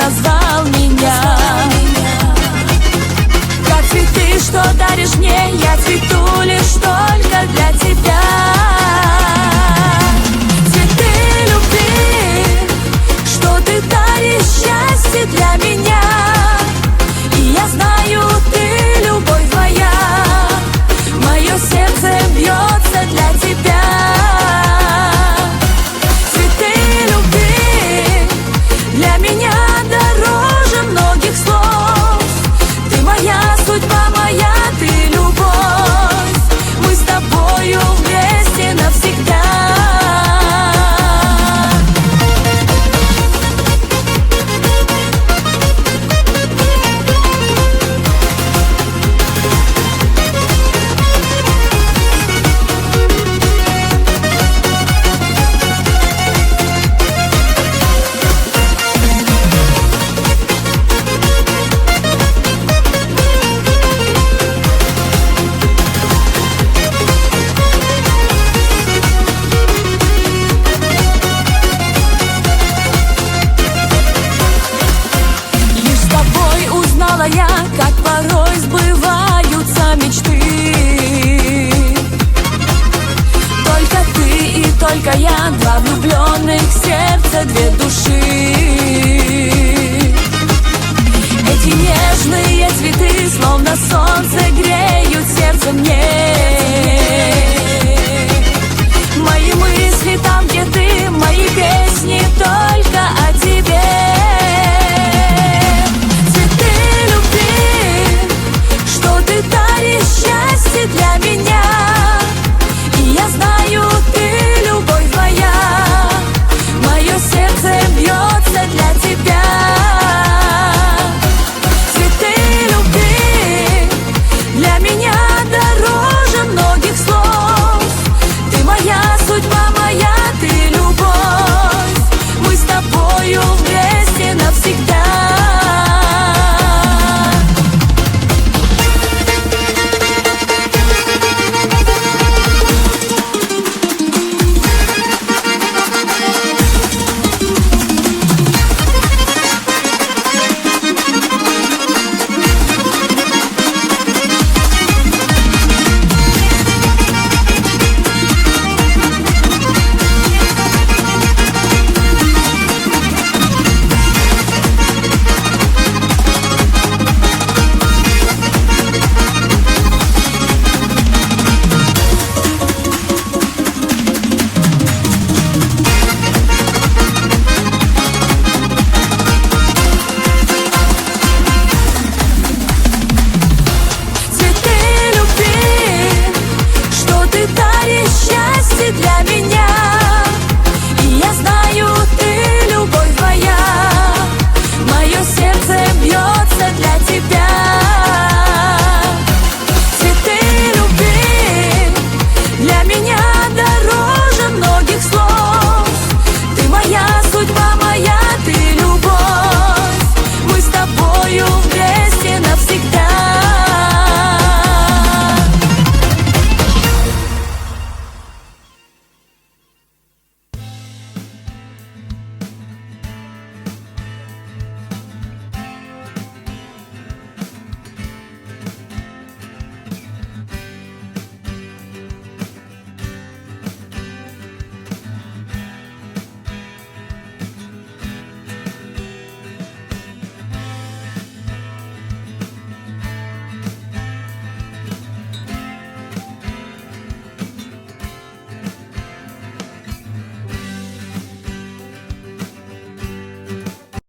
назвал меня. Как цветы, что даришь мне, я цвету лишь только для тебя. Цветы любви, что ты даришь счастье для меня. И я знаю, ты любовь твоя, мое сердце бьется для тебя. Цветы любви для меня дороже многих слов. Ты моя судьба, моя ты любовь. Мы с тобою вместе навсегда. Я, как порой сбываются мечты. Только ты и только я, два влюбленных сердца, две души.